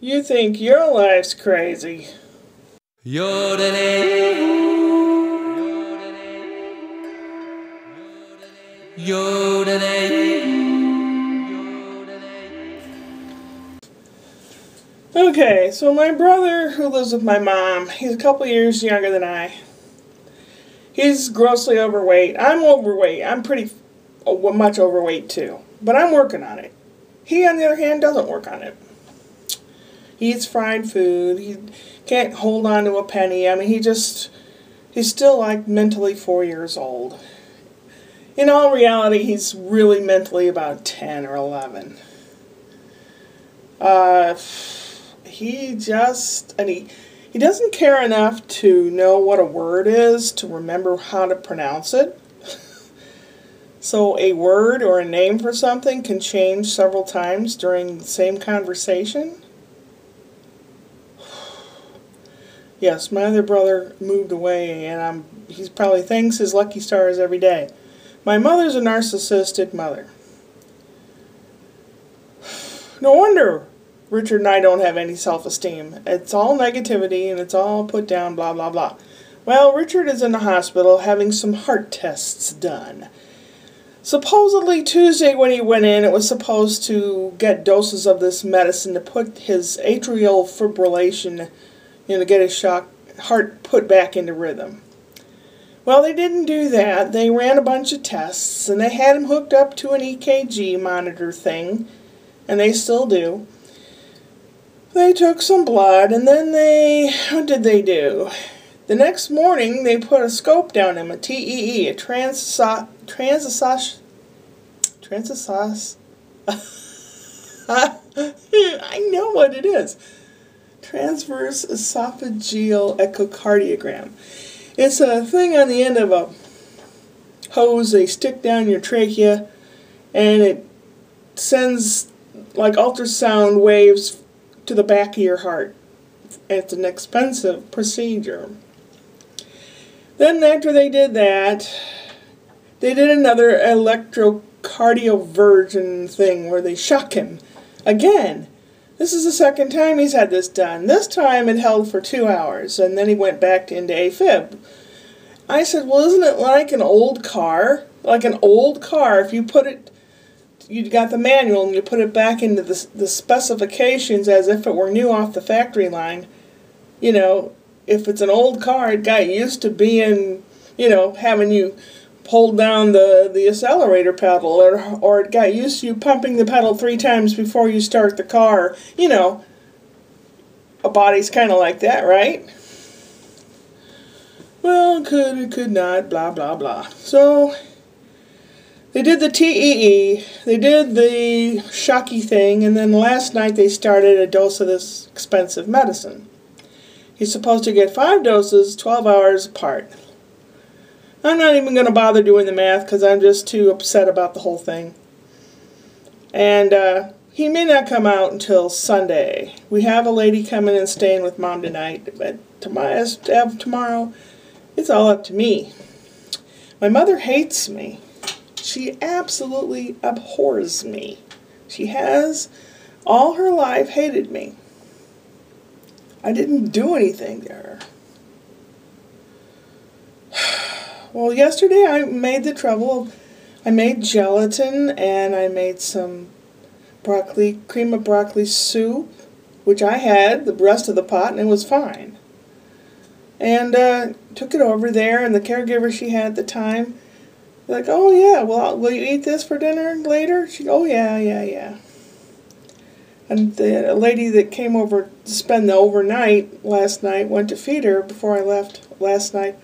You think your life's crazy. Okay, so my brother who lives with my mom, he's a couple years younger than I. He's grossly overweight. I'm overweight. I'm pretty much overweight too. But I'm working on it. He, on the other hand, doesn't work on it. He eats fried food. He can't hold on to a penny. I mean, he's still like mentally 4 years old. In all reality, he's really mentally about 10 or 11. He doesn't care enough to know what a word is to remember how to pronounce it. So a word or a name for something can change several times during the same conversation. Yes, my other brother moved away, and he probably thanks his lucky stars every day. My mother's a narcissistic mother. No wonder Richard and I don't have any self-esteem. It's all negativity, and it's all put down, blah, blah, blah. Well, Richard is in the hospital having some heart tests done. Supposedly Tuesday when he went in, it was supposed to get doses of this medicine to put his atrial fibrillation, to get his heart put back into rhythm. Well, they didn't do that. They ran a bunch of tests, and they had him hooked up to an EKG monitor thing, and they still do. They took some blood, and then what did they do? The next morning, they put a scope down him, a TEE, a transesophageal I know what it is. Transverse esophageal echocardiogram. It's a thing on the end of a hose they stick down your trachea, and it sends like ultrasound waves to the back of your heart. It's an expensive procedure. Then after they did that, they did another electrocardioversion thing where they shock him again. This is the second time he's had this done. This time it held for 2 hours, and then he went back into AFib. I said, well, isn't it like an old car? Like an old car, if you got the manual and you put it back into the specifications as if it were new off the factory line. If it's an old car, it got used to being, having you hold down the accelerator pedal, or it got used to you pumping the pedal 3 times before you start the car. A body's kind of like that, right? Well, it could not, blah, blah, blah. So they did the TEE, they did the shocky thing, and then last night they started a dose of this expensive medicine. He's supposed to get 5 doses, 12 hours apart. I'm not even going to bother doing the math because I'm just too upset about the whole thing. And he may not come out until Sunday. We have a lady coming and staying with Mom tonight, but tomorrow, it's all up to me. My mother hates me. She absolutely abhors me. She has all her life hated me. I didn't do anything to her. Well, yesterday I made the trouble. I made gelatin, and I made some cream of broccoli soup, which I had the rest of the pot, and it was fine. And took it over there, and the caregiver she had at the time, like, oh yeah, well, will you eat this for dinner later? She, oh yeah. And the lady that came over to spend the overnight last night went to feed her before I left last night.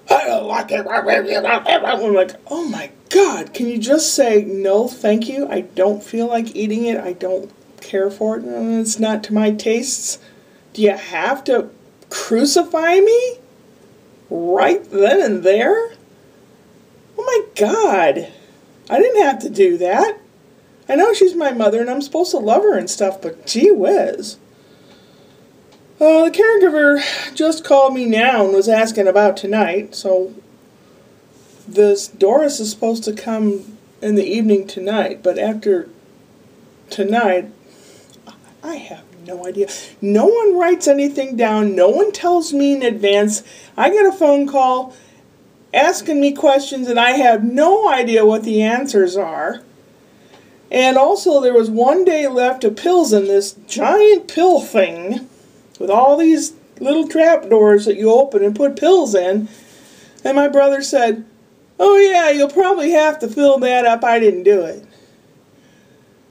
I don't like it. I'm like, oh my God, can you just say no, thank you? I don't feel like eating it. I don't care for it. It's not to my tastes. Do you have to crucify me right then and there? Oh my God, I didn't have to do that. I know she's my mother and I'm supposed to love her and stuff, but gee whiz. The caregiver just called me now and was asking about tonight, so this Doris is supposed to come in the evening tonight, but after tonight, I have no idea. No one writes anything down. No one tells me in advance. I get a phone call asking me questions and I have no idea what the answers are. And also there was 1 day left of pills in this giant pill thing with all these little trap doors that you open and put pills in. And my brother said, "Oh yeah, you'll probably have to fill that up. I didn't do it."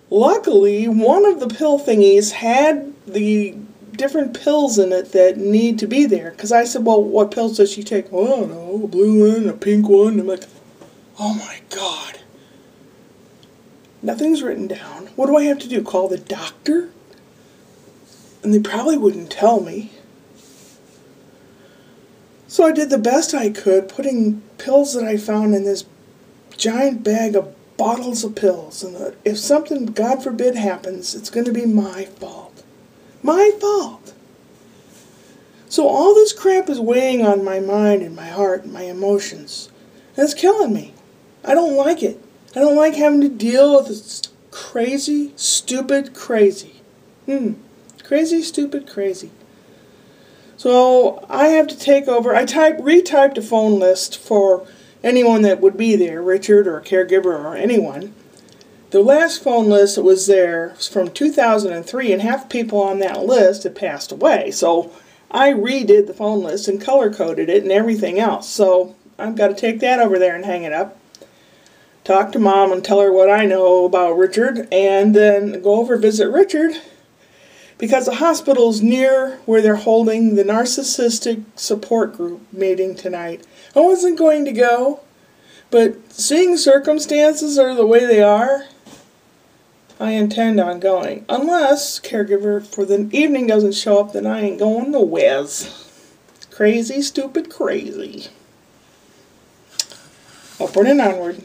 Luckily, one of the pill thingies had the different pills in it that need to be there. Because I said, "Well, what pills does she take?" "Well, I don't know, a blue one, a pink one." I'm like, oh my God. Nothing's written down. What do I have to do? Call the doctor? And they probably wouldn't tell me. So I did the best I could, putting pills that I found in this giant bag of bottles of pills. And if something, God forbid, happens, it's going to be my fault. My fault. So all this crap is weighing on my mind and my heart and my emotions. And it's killing me. I don't like it. I don't like having to deal with this crazy, stupid, crazy. Crazy, stupid, crazy. So I have to take over. I retyped a phone list for anyone that would be there, Richard or a caregiver or anyone. The last phone list that was there was from 2003, and half people on that list had passed away. So I redid the phone list and color-coded it and everything else. So I've got to take that over there and hang it up. Talk to Mom and tell her what I know about Richard, and then go over visit Richard, because the hospital's near where they're holding the narcissistic support group meeting tonight. I wasn't going to go, but seeing circumstances are the way they are, I intend on going. Unless caregiver for the evening doesn't show up, then I ain't going nowhere. Crazy, stupid, crazy. Upward and onward.